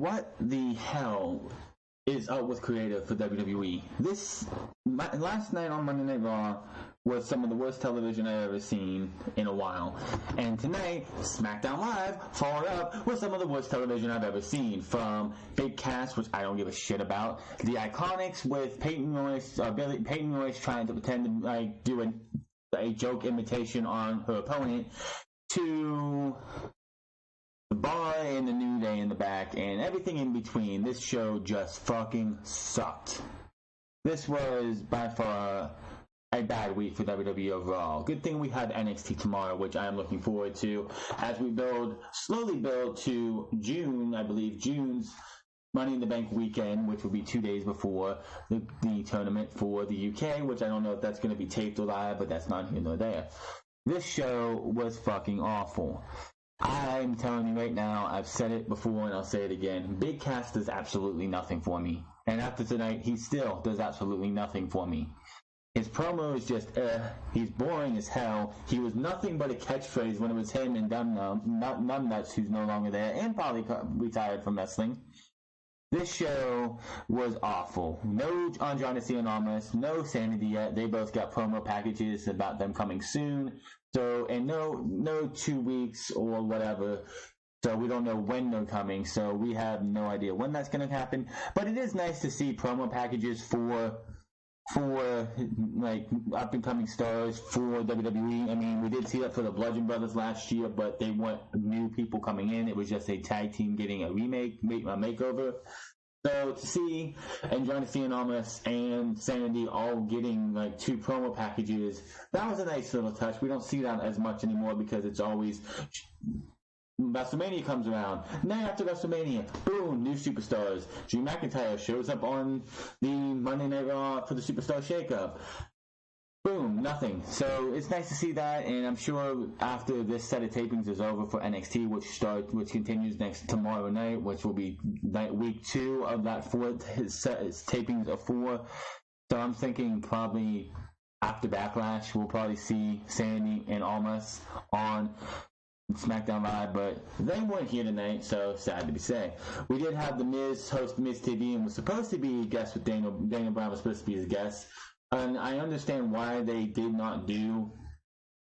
what the hell is up with creative for WWE? Last night on Monday Night Raw was some of the worst television I've ever seen in a while. And tonight, Smackdown Live followed up with some of the worst television I've ever seen. From Big Cass, which I don't give a shit about, the Iconics with Peyton Royce trying to pretend to like do a joke imitation on her opponent, to the Bar and the New Day in the back, and everything in between. This show just fucking sucked. This was by far a bad week for WWE overall. Good thing we have NXT tomorrow, which I am looking forward to, as we slowly build to June, I believe, June's Money in the Bank weekend, which will be 2 days before the tournament for the UK, which I don't know if that's going to be taped or live, but that's not here nor there. This show was fucking awful. I'm telling you right now, I've said it before and I'll say it again. Big Cass does absolutely nothing for me. And after tonight, he still does absolutely nothing for me. His promo is just, he's boring as hell. He was nothing but a catchphrase when it was him and Numbnuts, who's no longer there and probably retired from wrestling. This show was awful. No Andrade Cien, no Sanity yet. They both got promo packages about them coming soon. So, and no 2 weeks or whatever. So we don't know when they're coming. So we have no idea when that's going to happen. But it is nice to see promo packages for like up and coming stars for WWE. I mean, we did see that for the Bludgeon Brothers last year, but they weren't new people coming in. It was just a tag team getting a makeover. So to see Andrade Cien and Sanity all getting like 2 promo packages, that was a nice little touch. We don't see that as much anymore because it's always WrestleMania comes around. Night after WrestleMania, boom, new superstars. Drew McIntyre shows up on the Monday Night Raw for the Superstar Shakeup. Boom, nothing. So it's nice to see that, and I'm sure after this set of tapings is over for NXT, which continues tomorrow night, which will be week 2 of that 4 tapings of 4. So I'm thinking probably after Backlash, we'll probably see Sandy and Almas on Smackdown Live, but they weren't here tonight, so sad to be said. We did have The Miz host Miz TV and was supposed to be a guest with Daniel Bryan, was supposed to be his guest. And I understand why they did not do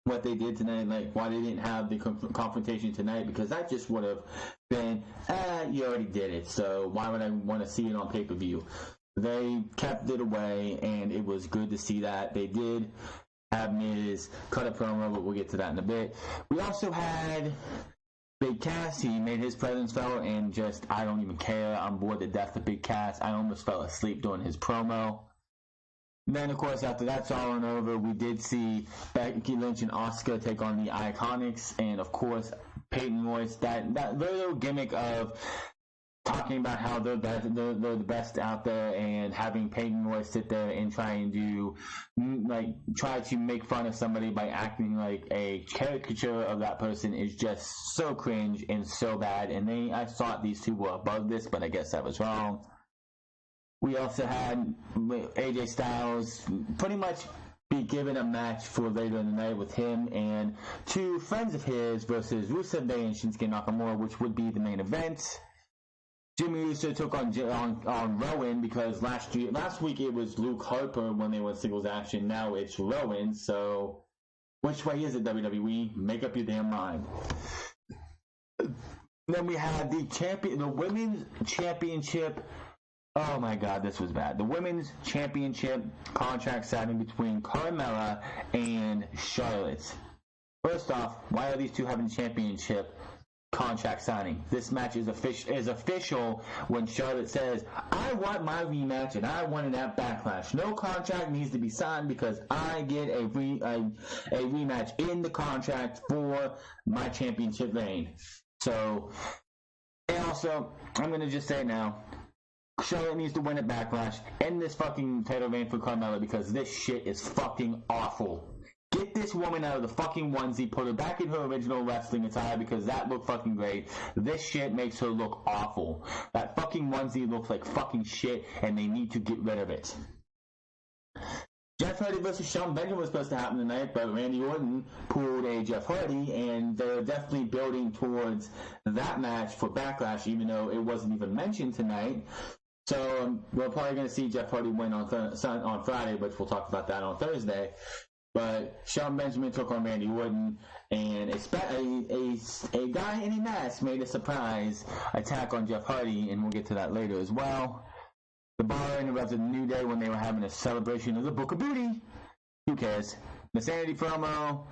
what they did tonight, like why they didn't have the confrontation tonight, because that just would have been, you already did it, so why would I want to see it on pay-per-view? They kept it away, and it was good to see that. They did have Miz cut a promo, but we'll get to that in a bit. We also had Big Cass. He made his presence felt, and just, I don't even care. I'm bored to death of Big Cass. I almost fell asleep during his promo. Then, of course, after that's all and over, we did see Becky Lynch and Asuka take on the Iconics, and, of course, Peyton Royce. That little gimmick of talking about how they're the best out there, and having Peyton Royce sit there and try to make fun of somebody by acting like a caricature of that person is just so cringe and so bad. And I thought these two were above this, but I guess I was wrong. We also had AJ Styles pretty much be given a match for later in the night with him and 2 friends of his versus Rusev Day and Shinsuke Nakamura, which would be the main event. Jimmy Uso took on Rowan, because last week it was Luke Harper when they were in singles action. Now it's Rowan. So which way is it, WWE? Make up your damn mind. Then we had the Women's Championship. Oh my God, this was bad. The Women's Championship contract signing between Carmella and Charlotte. First off, why are these two having championship contract signing? This match is official when Charlotte says, I want my rematch and I want it at Backlash. No contract needs to be signed because I get a rematch in the contract for my championship reign. So, and also, I'm going to just say now, Charlotte needs to win at Backlash. End this fucking title reign for Carmella, because this shit is fucking awful. Get this woman out of the fucking onesie, put her back in her original wrestling attire, because that looked fucking great. This shit makes her look awful. That fucking onesie looks like fucking shit, and they need to get rid of it. Jeff Jeff Hardy versus Shawn Benjamin was supposed to happen tonight, but Randy Orton pulled a Jeff Hardy, and they're definitely building towards that match for Backlash, even though it wasn't even mentioned tonight. So we're probably going to see Jeff Hardy win on Friday, but we'll talk about that on Thursday. But Shawn Benjamin took on Randy Orton, and a guy in a mask made a surprise attack on Jeff Hardy, and we'll get to that later as well. The Bar interrupted New Day when they were having a celebration of the Book of Booty. Who cares? The Sanity promo.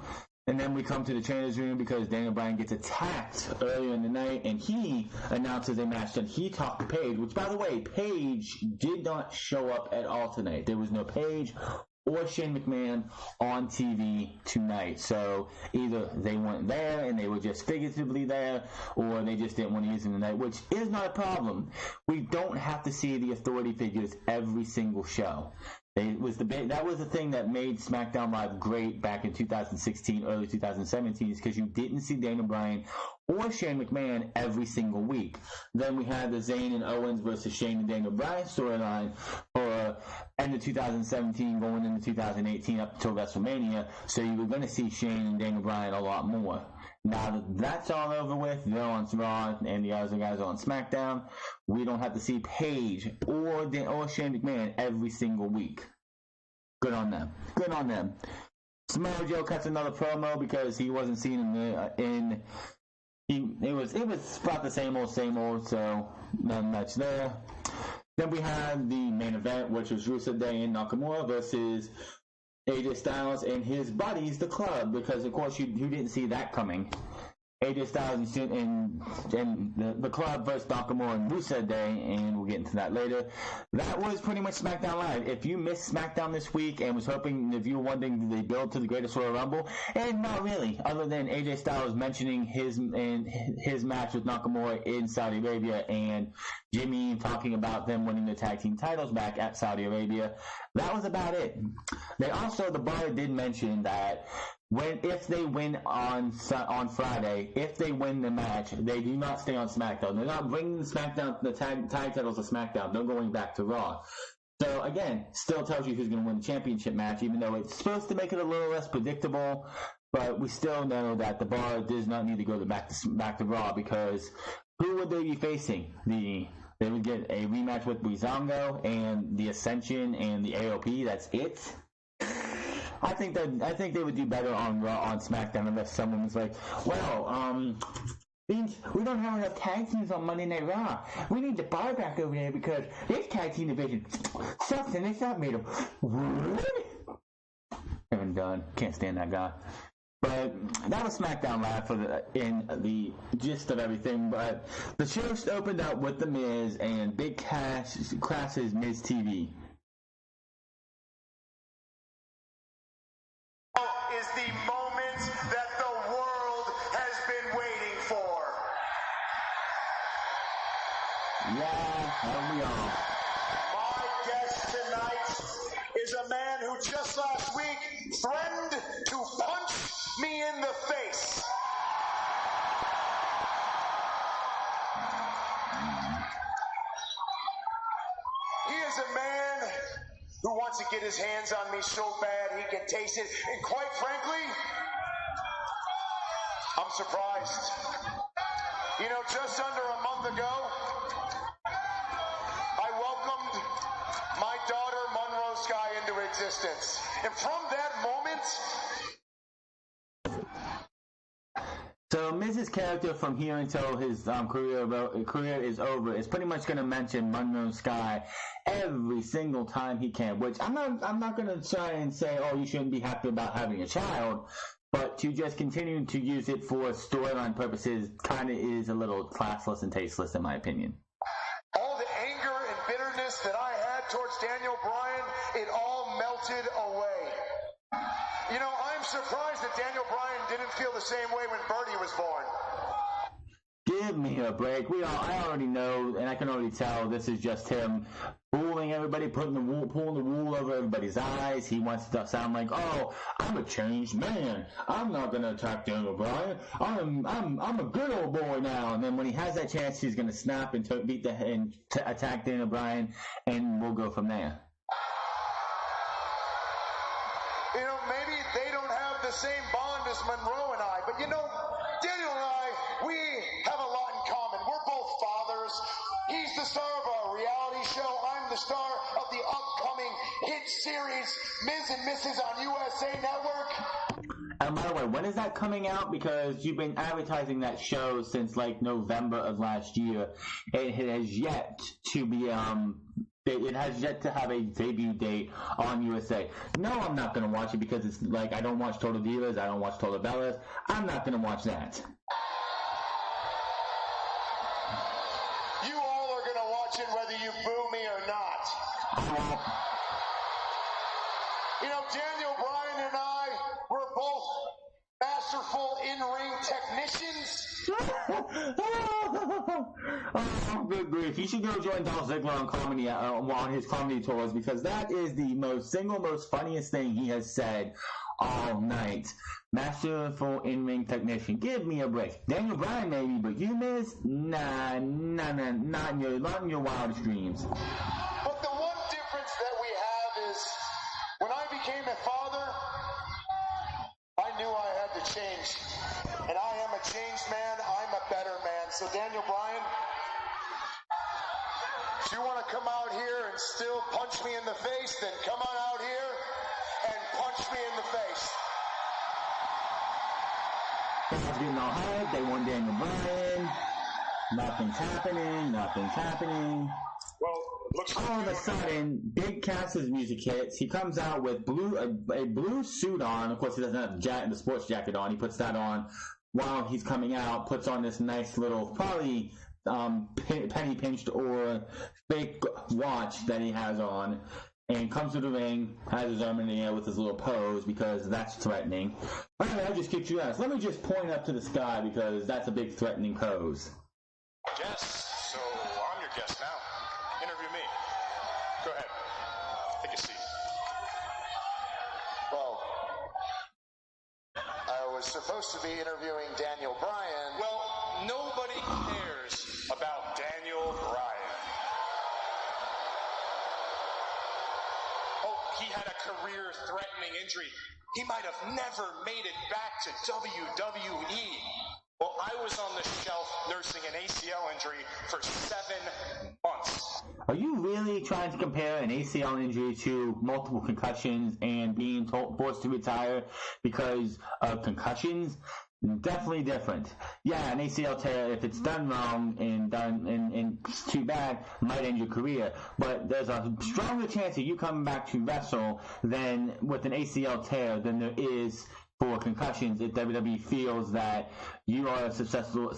And then we come to the trainer's room because Daniel Bryan gets attacked earlier in the night, and he announces a match, and he talked to Paige, which, by the way, Paige did not show up at all tonight. There was no Paige or Shane McMahon on TV tonight. So either they weren't there and they were just figuratively there, or they just didn't want to use them tonight, which is not a problem. We don't have to see the authority figures every single show. That was the thing that made SmackDown Live great back in 2016, early 2017, is because you didn't see Daniel Bryan or Shane McMahon every single week. Then we had the Zayn and Owens versus Shane and Daniel Bryan storyline for end of 2017 going into 2018 up until WrestleMania, so you were going to see Shane and Daniel Bryan a lot more. Now that that's all over with, they're on Raw and the other guys are on SmackDown. We don't have to see Paige or Shane McMahon every single week. Good on them. Good on them. Samoa Joe cuts another promo because he wasn't seen it was about the same old, so not much there. Then we had the main event, which was Rusev Day and Nakamura versus AJ Styles and his buddies, the Club, because of course you didn't see that coming. AJ Styles and the Club versus Nakamura and Rusev Day, and we'll get into that later. That was pretty much SmackDown Live. If you missed SmackDown this week and was hoping, if you were wondering, did they build to the Greatest Royal Rumble? And not really, other than AJ Styles mentioning his match with Nakamura in Saudi Arabia and Jimmy talking about them winning the tag team titles back at Saudi Arabia. That was about it. The Bar did mention that if they win on Friday, if they win the match, they do not stay on SmackDown. They're not bringing the tag titles to SmackDown. They're going back to Raw. So again, still tells you who's going to win the championship match, even though it's supposed to make it a little less predictable. But we still know that the Bar does not need to go back to Raw, because who would they be facing? They would get a rematch with Breezango and the Ascension and the AOP. That's it. I think they would do better on Raw, on SmackDown, unless someone was like, well, we don't have enough tag teams on Monday Night Raw. We need the Bar back over there because this tag team division sucks and it's not made of wood. Kevin Dunn, can't stand that guy. But that was SmackDown Live in the gist of everything. But the show opened up with The Miz and Big Cass's Miz TV. Is the moment that the world has been waiting for. Yeah, aren't we all? My guest tonight is a man who just last week threatened to punch me in the face. He is a man who wants to get his hands on me so bad he can taste it. And quite frankly, I'm surprised. You know, just under a month ago, I welcomed my daughter, Monroe Sky, into existence. And from that moment... So Miz's character from here until his career is over is pretty much going to mention Monroe Sky every single time he can. Which I'm not going to try and say, oh, you shouldn't be happy about having a child, but to just continue to use it for storyline purposes kind of is a little classless and tasteless, in my opinion. All the anger and bitterness that I had towards Daniel Bryan, it all melted away. You know, I'm surprised that Daniel Bryan didn't feel the same way when Birdie was born. Give me a break. I already know, and I can already tell this is just him fooling everybody, pulling the wool over everybody's eyes. He wants to sound like, oh, I'm a changed man. I'm not going to attack Daniel Bryan. I'm a good old boy now. And then when he has that chance, he's going to snap and attack Daniel Bryan, and we'll go from there. the same bond as Monroe and I, but you know, Daniel and I, we have a lot in common. We're both fathers. He's the star of our reality show. I'm the star of the upcoming hit series, Ms. and Mrs. on USA Network. And by the way, when is that coming out? Because you've been advertising that show since like November of last year. It has yet to be it has yet to have a debut date on USA. No, I'm not going to watch it because it's like I don't watch Total Divas, I don't watch Total Bellas. I'm not going to watch that. You all are going to watch it whether you boo me or not. You know, Daniel Bryan and I, we're both masterful in-ring technicians. Oh, good grief. You should go join Dolph Ziggler on comedy on his comedy tours because that is the most funniest thing he has said all night. Masterful in-ring technician. Give me a break. Daniel Bryan maybe, but you, Miz? Nah, not in your wildest dreams. But the one difference that we have is when I became a father, I knew I had to change. And I am a changed man. I'm a better man. So Daniel Bryan, if you want to come out here and still punch me in the face, then come on out here and punch me in the face. Fans getting all hyped. They want Daniel Bryan. Nothing's happening. Well, looks like all of a sudden, Big Cass's music hits. He comes out with a blue suit on. Of course, he doesn't have the sports jacket on. He puts that on while he's coming out. Puts on this nice little, probably penny pinched or fake watch that he has on. And comes to the ring, has his arm in the air with his little pose because that's threatening. Alright, I just kicked you out. So let me just point up to the sky because that's a big threatening pose. Yes, so I'm your guest now. Interview me. Go ahead. Take a seat. Well, I was supposed to be interviewing Daniel Bryan. Well, nobody cares about Daniel Bryan. Oh, he had a career-threatening injury. He might have never made it back to WWE. Well, I was on the shelf nursing an ACL injury for 7 months. Are you really trying to compare an ACL injury to multiple concussions and being forced to retire because of concussions? Definitely different. Yeah, an ACL tear, if it's done wrong and too bad, might end your career. But there's a stronger chance of you coming back to wrestle than with an ACL tear than there is for concussions if WWE feels that you are successful,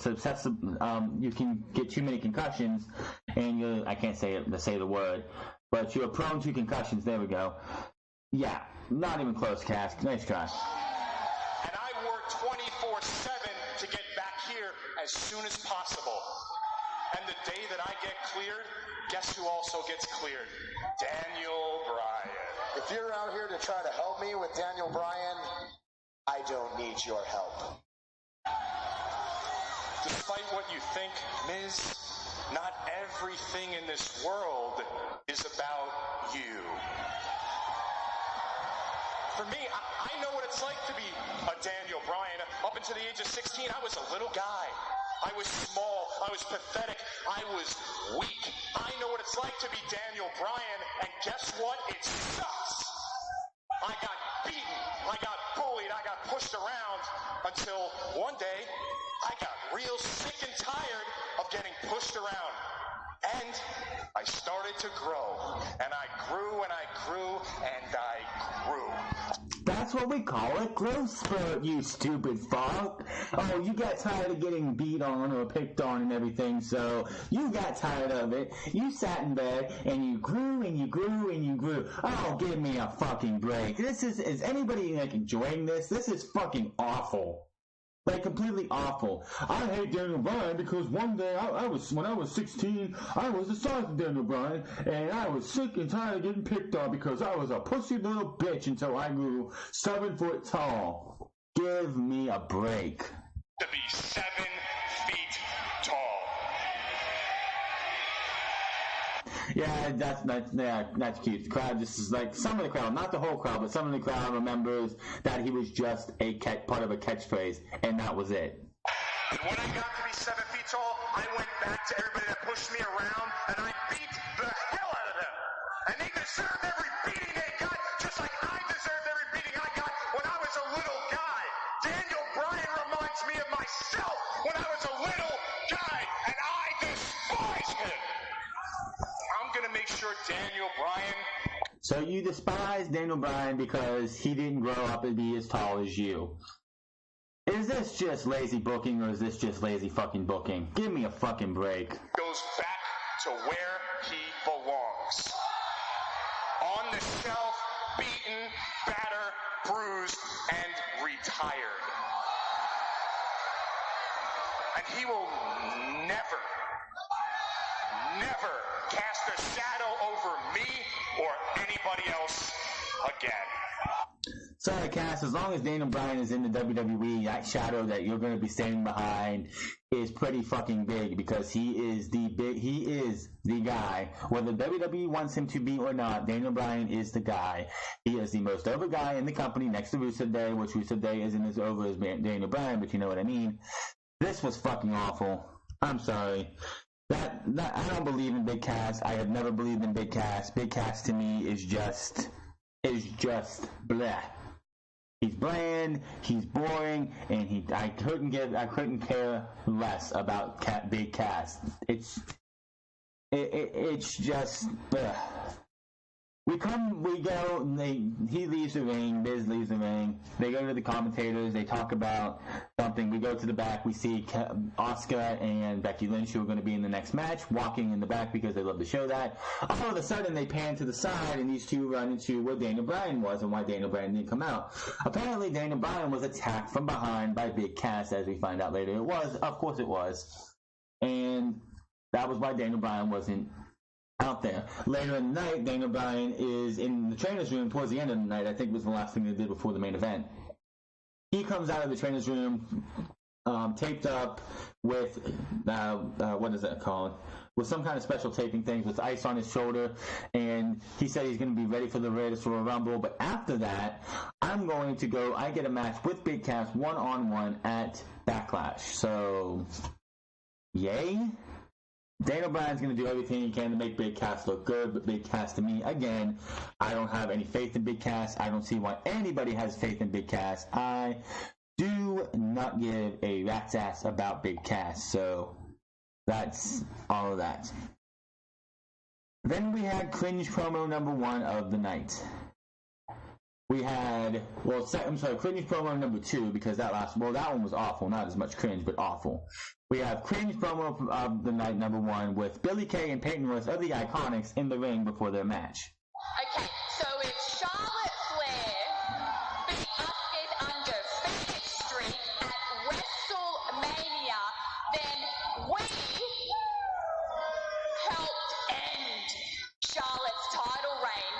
you can get too many concussions and I can't say the word, but you're prone to concussions. There we go. Yeah, not even close, Cass. Nice try. And I work 24/7 to get back here as soon as possible. And the day that I get cleared, guess who also gets cleared? Daniel Bryan. If you're out here to try to help me with Daniel Bryan, I don't need your help. Despite what you think, Miz, not everything in this world is about you. For me, I know what it's like to be a Daniel Bryan. Up until the age of 16, I was a little guy. I was small. I was pathetic. I was weak. I know what it's like to be Daniel Bryan, and guess what? It sucks. I got beaten. I got bullied. I got pushed around until one day I got real sick and tired of getting pushed around. And I started to grow. And I grew and I grew and I grew. That's what we call a growth spurt, you stupid fuck. Oh, you got tired of getting beat on or picked on and everything, so you got tired of it. You sat in bed and you grew and you grew and you grew. Oh, give me a fucking break. Is anybody like enjoying this? This is fucking awful. Like, completely awful. I hate Daniel Bryan because one day when I was 16, I was the size of Daniel Bryan, and I was sick and tired of getting picked on because I was a pussy little bitch until I grew 7 foot tall. Give me a break. To be 7 feet tall. Yeah, that's cute. The crowd just is like, some of the crowd, not the whole crowd, but some of the crowd remembers that he was just part of a catchphrase, and that was it. And when I got to be 7 feet tall, I went back to everybody that pushed me around, and I beat the hell out of them. And they deserved every beating they got, just like I deserved every beating I got when I was a little guy. Daniel Bryan reminds me of myself when I was a little guy, and I despise him. I'm going to make sure Daniel Bryan... So you despise Daniel Bryan because he didn't grow up and be as tall as you. Is this just lazy booking, or is this just lazy fucking booking? Give me a fucking break. Goes back to where he belongs. On the shelf, beaten, battered, bruised, and retired. And he will never cast a shadow over me or anybody else again. Sorry, Cass, as long as Daniel Bryan is in the WWE, that shadow that you're going to be standing behind is pretty fucking big, because he is the guy. Whether WWE wants him to be or not, Daniel Bryan is the guy. He is the most over guy in the company next to Rusev Day, which Rusev Day isn't as over as Daniel Bryan, but you know what I mean. This was fucking awful. I'm sorry. That I don't believe in Big Cass. I have never believed in Big Cass. Big Cass to me is just bleh. He's bland, he's boring, and I couldn't care less about Big Cass. It's just ugh. We go, he leaves the ring, Biz leaves the ring, they go to the commentators, they talk about something, we go to the back, we see Asuka and Becky Lynch, who are going to be in the next match, walking in the back because they love to show that. All of a sudden, they pan to the side, and these two run into where Daniel Bryan was and why Daniel Bryan didn't come out. Apparently, Daniel Bryan was attacked from behind by Big Cass, as we find out later. It was, of course it was. And that was why Daniel Bryan wasn't out there. Later in the night, Daniel Bryan is in the trainer's room towards the end of the night. I think it was the last thing they did before the main event. He comes out of the trainer's room, taped up with, what is that called? With some kind of special taping things with ice on his shoulder, and he said he's going to be ready for the Raiders for a Rumble, but after that, I get a match with Big Cass one-on-one at Backlash. So, yay? Daniel Bryan's going to do everything he can to make Big Cass look good, but Big Cass, to me, again, I don't have any faith in Big Cass. I don't see why anybody has faith in Big Cass. I do not give a rat's ass about Big Cass, so that's all of that. Then we had cringe promo number 1 of the night. We had, cringe promo number 2, because that one was awful. Not as much cringe, but awful. We have cringe promo of the night number 1 with Billie Kay and Peyton Royce of the Iconics in the ring before their match. Okay, so if Charlotte Flair beat Asuka's undefeated streak at WrestleMania, then we helped end Charlotte's title reign.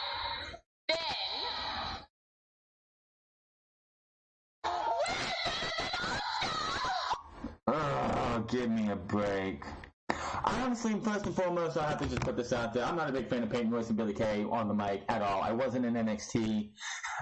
Then Oh, give me a break. Honestly, first and foremost, I have to just put this out there. I'm not a big fan of Peyton Royce and Billie Kay on the mic at all. I wasn't in NXT.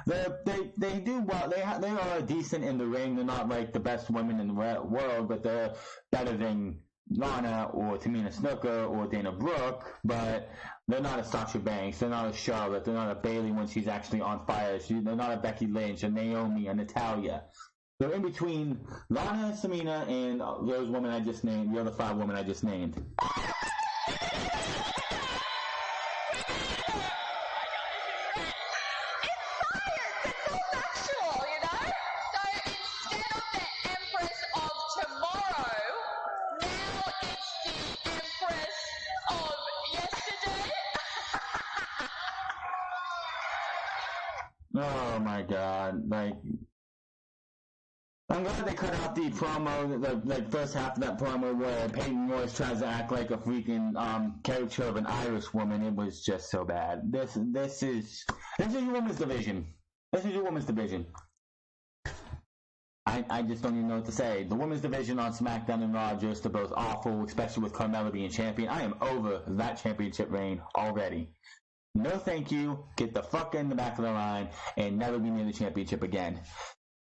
They do well. They are decent in the ring. They're not like the best women in the world, but they're better than Lana or Tamina Snuka or Dana Brooke. But they're not a Sasha Banks. They're not a Charlotte. They're not a Bayley when she's actually on fire. They're not a Becky Lynch, a Naomi, a Natalya. They're in between Lana, Tamina, and those women I just named, the other 5 women I just named. Oh my god, I'm glad they cut out the promo, the first half of that promo where Peyton Royce tries to act like a freaking caricature of an Irish woman. It was just so bad. This is your women's division. This is your women's division. I just don't even know what to say. The women's division on SmackDown and Raw just are both awful, especially with Carmella being champion. I am over that championship reign already. No thank you. Get the fuck in the back of the line and never be near the championship again.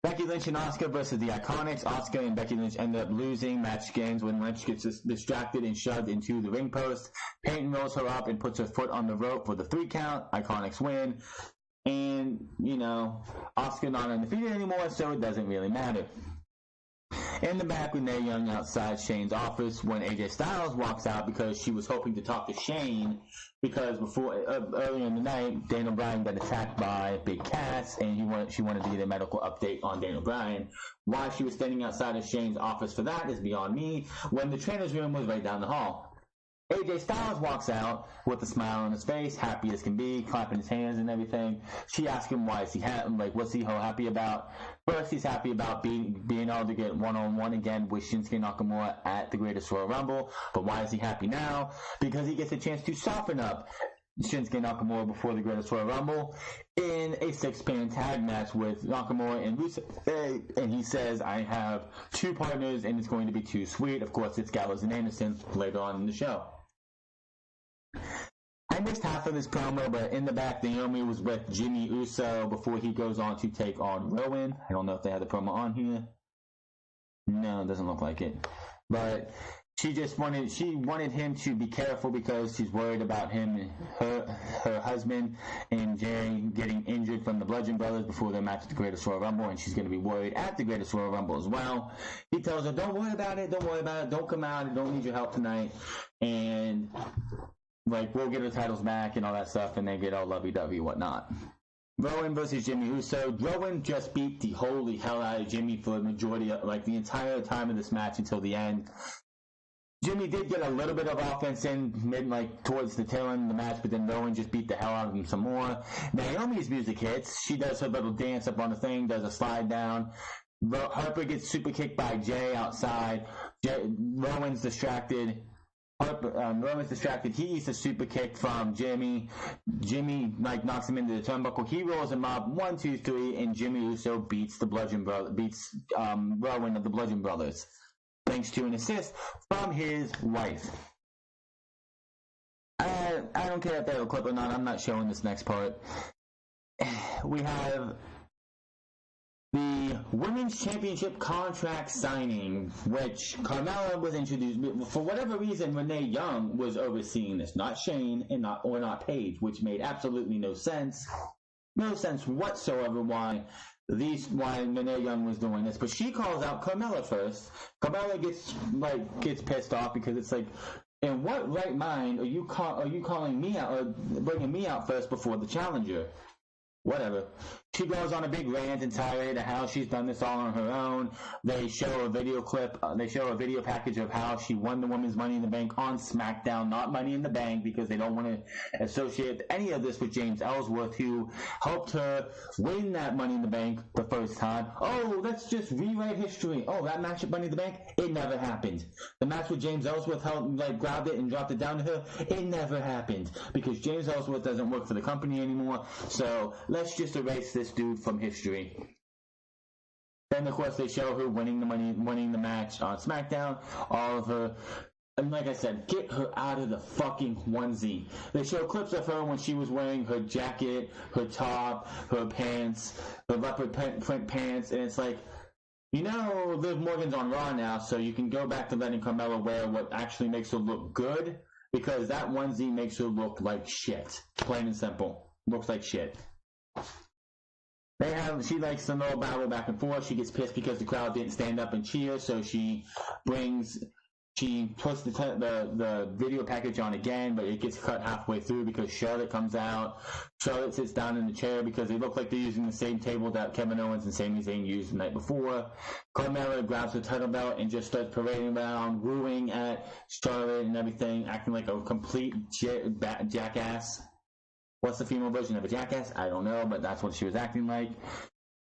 Becky Lynch and Asuka versus the Iconics. Asuka and Becky Lynch end up losing. Match ends when Lynch gets distracted and shoved into the ring post. Peyton rolls her up and puts her foot on the rope for the 3 count. Iconics win. And, Asuka not undefeated anymore, so it doesn't really matter. In the back with Mae Young outside Shane's office when AJ Styles walks out because she was hoping to talk to Shane because earlier in the night, Daniel Bryan got attacked by Big Cass and she wanted to get a medical update on Daniel Bryan. Why she was standing outside of Shane's office for that is beyond me when the trainer's room was right down the hall. AJ Styles walks out with a smile on his face, happy as can be, clapping his hands and everything. She asks him why is he what's he so happy about? First, he's happy about being able to get one-on-one again with Shinsuke Nakamura at the Greatest Royal Rumble. But why is he happy now? Because he gets a chance to soften up Shinsuke Nakamura before the Greatest Royal Rumble in a 6-man tag match with Nakamura and Rusev. And he says, I have 2 partners and it's going to be too sweet. Of course, it's Gallows and Anderson later on in the show. I missed half of this promo, but in the back, Naomi was with Jimmy Uso before he goes on to take on Rowan. I don't know if they had the promo on here. No, it doesn't look like it. But she wanted him to be careful because she's worried about him, her husband, and Jerry getting injured from the Bludgeon Brothers before their match at the Greatest Royal Rumble, and she's going to be worried at the Greatest Royal Rumble as well. He tells her, don't worry about it, don't come out, I don't need your help tonight, and we'll get the titles back and all that stuff, and they get all lovey-dovey and whatnot. Rowan versus Jimmy Uso. Rowan just beat the holy hell out of Jimmy for the majority of, the entire time of this match until the end. Jimmy did get a little bit of offense in towards the tail end of the match, but then Rowan just beat the hell out of him some more. Naomi's music hits. She does her little dance up on the thing, does a slide down. Harper gets super kicked by Jay outside. Rowan's distracted. Roman's distracted. He eats a super kick from Jimmy. Jimmy knocks him into the turnbuckle. He rolls him up. 1, 2, 3, and Jimmy Uso beats Rowan of the Bludgeon Brothers, thanks to an assist from his wife. I don't care if they have a clip or not. I'm not showing this next part. We have the Women's Championship contract signing, which Carmella was introduced. For whatever reason, Renee Young was overseeing this, not Shane and not Paige, which made absolutely no sense. No sense whatsoever why Renee Young was doing this. But she calls out Carmella first. Carmella gets pissed off because it's in what right mind are you calling me out or bringing me out first before the challenger? Whatever. She goes on a big rant and tirade of how she's done this all on her own. They show a video clip. They show a video package of how she won the Women's Money in the Bank on Smackdown, not Money in the Bank, because they don't want to associate any of this with James Ellsworth, who helped her win that Money in the Bank the first time. Oh, let's just rewrite history. Oh, that match at Money in the Bank, it never happened. The match with James Ellsworth grabbed it and dropped it down to her, it never happened, because James Ellsworth doesn't work for the company anymore. So let's just erase this dude from history. Then, of course, they show her winning the match on SmackDown. All of her, and like I said, get her out of the fucking onesie. They show clips of her when she was wearing her jacket, her top, her pants, her leopard print pants, and it's Liv Morgan's on Raw now, so you can go back to letting Carmella wear what actually makes her look good, because that onesie makes her look like shit. Plain and simple. Looks like shit. She likes some little battle back and forth. She gets pissed because the crowd didn't stand up and cheer, so she puts the video package on again, but it gets cut halfway through because Charlotte comes out. Charlotte sits down in the chair because they look like they're using the same table that Kevin Owens and Sami Zayn used the night before. Carmella grabs her title belt and just starts parading around, wooing at Charlotte and everything, acting like a complete jackass. What's the female version of a jackass? I don't know, but that's what she was acting like.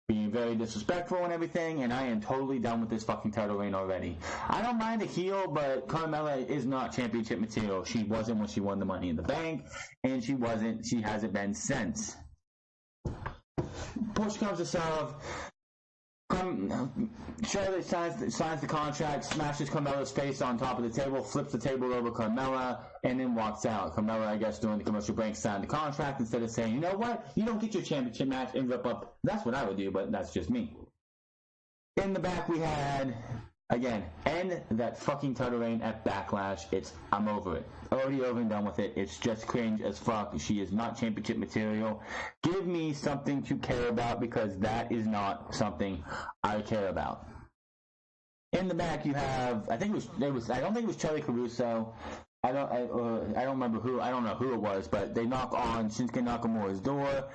Being very disrespectful and everything, and I am totally done with this fucking title reign already. I don't mind a heel, but Carmella is not championship material. She wasn't when she won the Money in the Bank, and she hasn't been since. Push comes to shove. Charlotte signs the contract, smashes Carmella's face on top of the table, flips the table over Carmella, and then walks out. Carmella, I guess, during the commercial break, signed the contract instead of saying, you know what, you don't get your championship match and rip up. That's what I would do, but that's just me. In the back, we had, again, end that fucking title reign at Backlash. I'm over it. Already over and done with it. It's just cringe as fuck. She is not championship material. Give me something to care about, because that is not something I care about. In the back, you have, I don't think it was Charlie Caruso. I don't remember who. I don't know who it was, but they knock on Shinsuke Nakamura's door,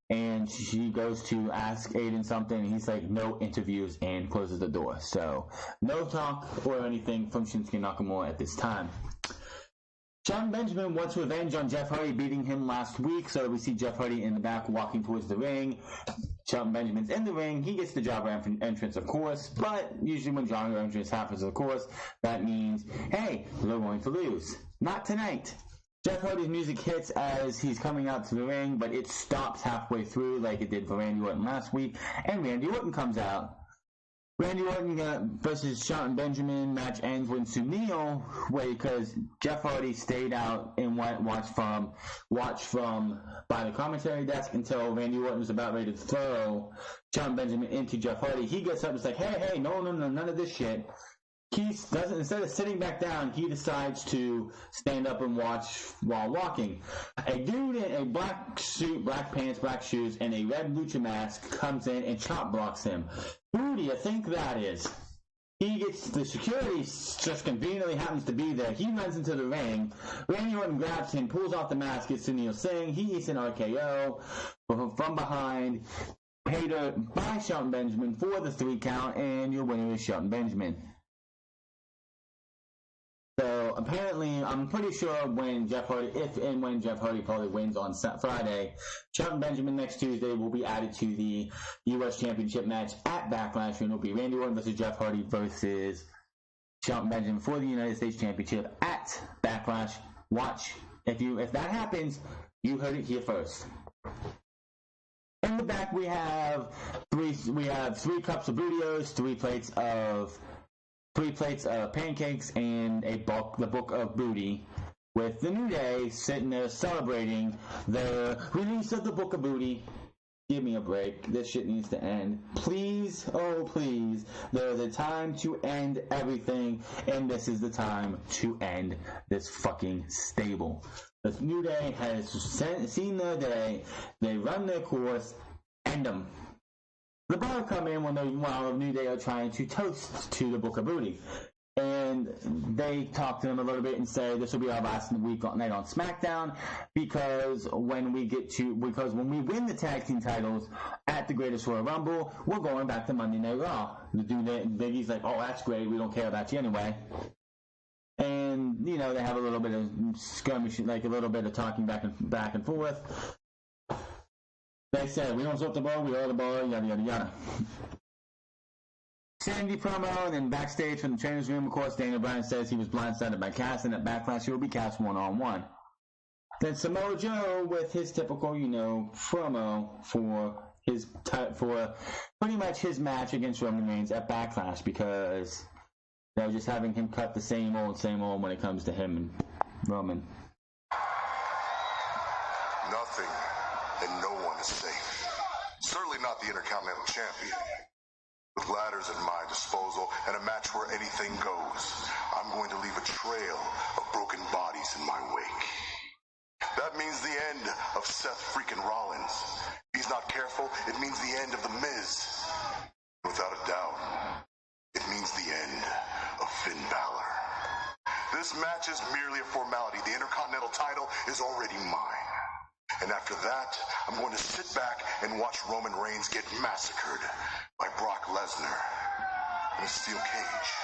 and she goes to ask Aiden something, and he's like, no interviews, and closes the door. So, no talk or anything from Shinsuke Nakamura at this time. Shelton Benjamin wants revenge on Jeff Hardy beating him last week, so we see Jeff Hardy in the back walking towards the ring. Shelton Benjamin's in the ring. He gets the jobber entrance, of course, but usually when jobber entrance happens, of course, that means, hey, they're going to lose. Not tonight. Jeff Hardy's music hits as he's coming out to the ring, but it stops halfway through like it did for Randy Orton last week, and Randy Orton comes out. Randy Orton versus Shelton Benjamin match ends with Sunil, because Jeff Hardy stayed out and watched from by the commentary desk until Randy Orton was about ready to throw Shelton Benjamin into Jeff Hardy. He gets up and is like, hey, no, none of this shit. Instead of sitting back down, he decides to stand up and watch while walking. A dude in a black suit, black pants, black shoes, and a red lucha mask comes in and chop blocks him. Who do you think that is? He gets the security, just conveniently happens to be there. He runs into the ring. Randy Orton grabs him, pulls off the mask, gets Sunil Singh. He eats an RKO from behind, paid by Shelton Benjamin for the 3 count, and your winner is Shelton Benjamin. So apparently, I'm pretty sure when Jeff Hardy probably wins on Friday, Shelton Benjamin next Tuesday will be added to the U.S. Championship match at Backlash, and it'll be Randy Orton versus Jeff Hardy versus Shelton Benjamin for the United States Championship at Backlash. Watch. If that happens, you heard it here first. In the back, we have 3 cups of burritos, 3 plates of pancakes, and the book of booty, with the New Day sitting there celebrating the release of the book of booty. Give me a break. This shit needs to end. Please, oh please. There's a time to end everything, and this is the time to end this fucking stable. The New Day has seen their day. They run their course. End them. The Bar come in while New Day are trying to toast to the Book of Booty. And they talk to them a little bit and say this will be our last night on Smackdown, because when we win the tag team titles at the Greatest Royal Rumble, we're going back to Monday Night Raw. Biggie's like, oh, that's great, we don't care about you anyway. And, they have a little bit of skirmish, like a little bit of talking back and forth. They said, we don't sort the ball, we are the ball, yada, yada, yada. Sandy promo, and then backstage from the trainer's room, of course, Daniel Bryan says he was blindsided by Cass, and at Backlash he will be Cass one-on-one. Then Samoa Joe with his typical, promo for pretty much his match against Roman Reigns at Backlash, because they're just having him cut the same old when it comes to him and Roman. Nothing and no one is safe. Certainly not the Intercontinental Champion. With ladders at my disposal and a match where anything goes, I'm going to leave a trail of broken bodies in my wake. That means the end of Seth freaking Rollins. If he's not careful, it means the end of The Miz. Without a doubt, it means the end of Finn Balor. This match is merely a formality. The Intercontinental title is already mine. And after that, I'm going to sit back and watch Roman Reigns get massacred by Brock Lesnar in a steel cage.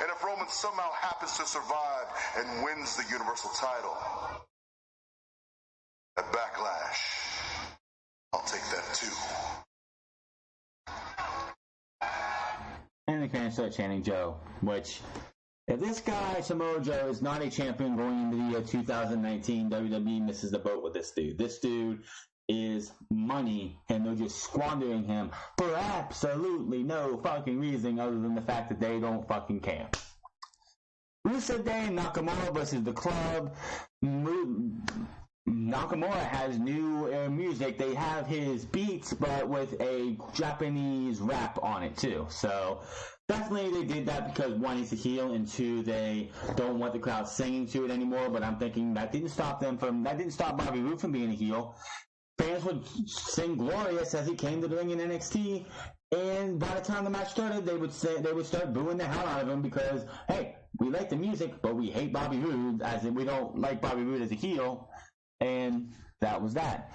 And if Roman somehow happens to survive and wins the Universal title at Backlash, I'll take that too. And the fans start chanting Joe, which, if this guy, Samoa Joe, is not a champion going into the 2019 WWE, misses the boat with this dude. This dude is money, and they're just squandering him for absolutely no fucking reason other than the fact that they don't fucking care. Rusev Day and Nakamura versus The Club. Nakamura has new music. They have his beats, but with a Japanese rap on it too. So definitely they did that because one, he's a heel, and two, they don't want the crowd singing to it anymore. But I'm thinking that didn't stop Bobby Roode from being a heel. Fans would sing "Glorious" as he came to the ring in NXT, and by the time the match started, they would start booing the hell out of him because, hey, we like the music, but we hate Bobby Roode, as in we don't like Bobby Roode as a heel, and that was that.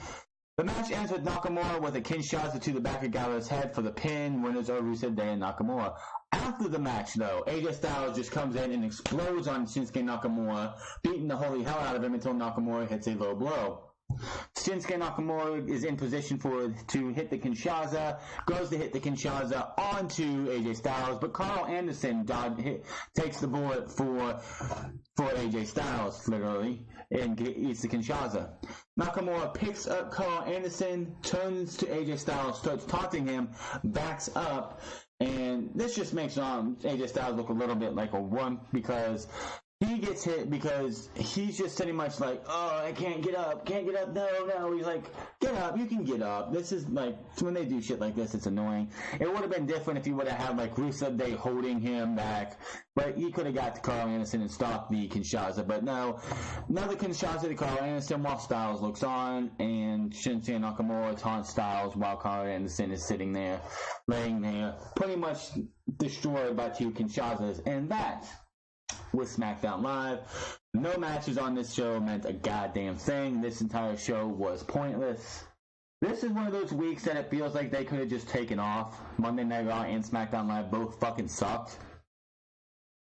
The match ends with Nakamura with a Kinshasa to the back of Gallows' head for the pin. Winners are Rusev Day and Nakamura. After the match, though, AJ Styles just comes in and explodes on Shinsuke Nakamura, beating the holy hell out of him until Nakamura hits a low blow. Shinsuke Nakamura is in position to hit the Kinshasa, goes to hit the Kinshasa onto AJ Styles, but Carl Anderson takes the bullet for AJ Styles, literally, and eats the Kinshasa. Nakamura picks up Carl Anderson, turns to AJ Styles, starts taunting him, backs up, and this just makes AJ Styles look a little bit like a wimp because he gets hit because he's just pretty much like, oh, I can't get up, no. He's like, get up, you can get up. This is like, when they do shit like this, it's annoying. It would have been different if he would have had like Rusev Day holding him back, but he could have got to Carl Anderson and stopped the Kinshasa. But no, another Kinshasa to Carl Anderson while Styles looks on, and Shinsuke Nakamura taunts Styles while Carl Anderson is sitting there, laying there, pretty much destroyed by two Kinshasas, and that with Smackdown Live. No matches on this show meant a goddamn thing. This entire show was pointless. This is one of those weeks that it feels like they could have just taken off. Monday Night Raw and Smackdown Live both fucking sucked.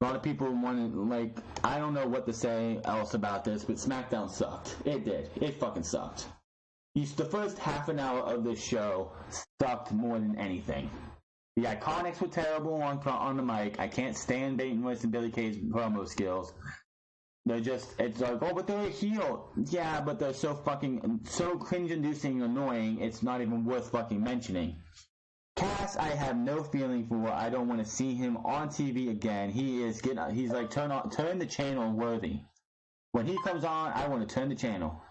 A lot of people wanted, like, I don't know what to say else about this, but Smackdown sucked. It did. It fucking sucked. The first half an hour of this show sucked more than anything. The Iconics were terrible on the mic. I can't stand Peyton Royce and Billy Kay's promo skills. They're just, it's like, oh, but they're a heel. Yeah, but they're so cringe-inducing and annoying, it's not even worth fucking mentioning. Cass, I have no feeling for. I don't want to see him on TV again. He's like, turn the channel worthy. When he comes on, I want to turn the channel.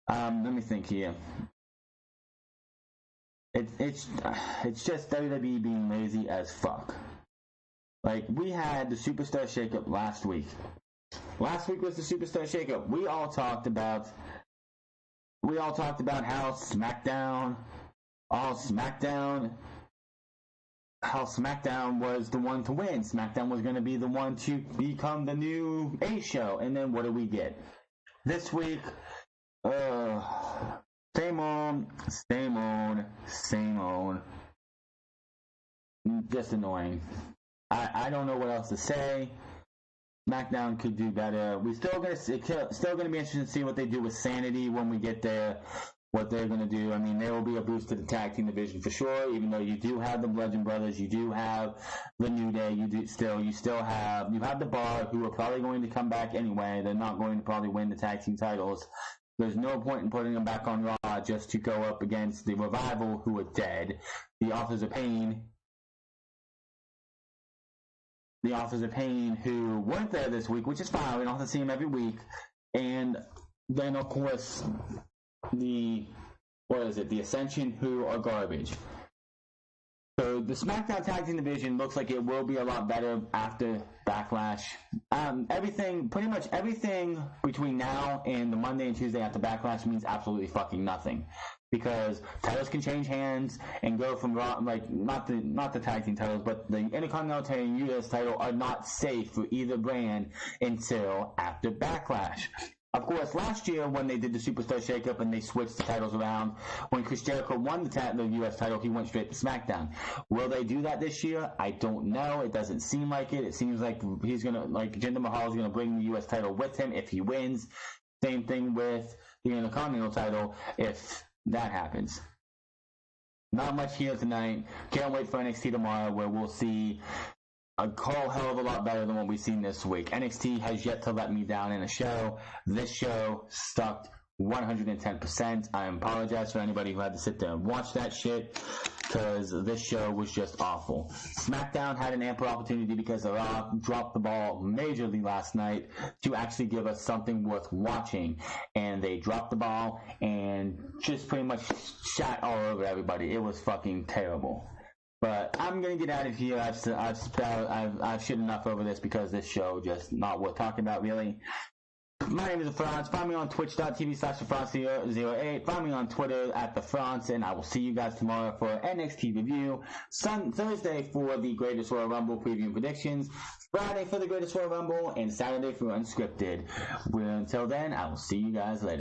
Let me think here. It's just WWE being lazy as fuck. Like, we had the Superstar Shakeup last week. Last week was the Superstar Shakeup. We all talked about how SmackDown was the one to win. SmackDown was going to be the one to become the new A show. And then what do we get? This week, same old. Just annoying. I don't know what else to say. SmackDown could do better. We're still gonna be interested to see what they do with Sanity when we get there. What they're gonna do. I mean, there will be a boost to the tag team division for sure. Even though you do have the Bludgeon Brothers, you do have the New Day. You still have the Bar, who are probably going to come back anyway. They're not going to probably win the tag team titles. There's no point in putting them back on Raw just to go up against the Revival, who are dead. The Authors of Pain, who weren't there this week, which is fine. We don't have to see them every week. And then, of course, the Ascension, who are garbage. So the SmackDown Tag Team Division looks like it will be a lot better after Backlash. Pretty much everything between now and the Monday and Tuesday after Backlash means absolutely fucking nothing. Because titles can change hands and go from Raw, like, not the tag team titles, but the Intercontinental and US title are not safe for either brand until after Backlash. Of course, last year when they did the Superstar Shakeup and they switched the titles around, when Chris Jericho won the U.S. title, he went straight to SmackDown. Will they do that this year? I don't know. It doesn't seem like it. It seems like Jinder Mahal is gonna bring the U.S. title with him if he wins. Same thing with the Intercontinental title if that happens. Not much here tonight. Can't wait for NXT tomorrow, where we'll see a whole hell of a lot better than what we've seen this week. NXT has yet to let me down in a show. This show sucked 110%. I apologize for anybody who had to sit there and watch that shit, because this show was just awful. Smackdown had an ample opportunity because The Rock dropped the ball majorly last night to actually give us something worth watching, and they dropped the ball and just pretty much shot all over everybody. It was fucking terrible. But I'm gonna get out of here. I've shit enough over this, because this show just not worth talking about, really. My name is The France. Find me on twitch.tv/TheFrance08. Find me on Twitter @TheFrance, and I will see you guys tomorrow for NXT review. Thursday for the Greatest Royal Rumble preview and predictions. Friday for the Greatest Royal Rumble, and Saturday for Unscripted. Until then, I will see you guys later.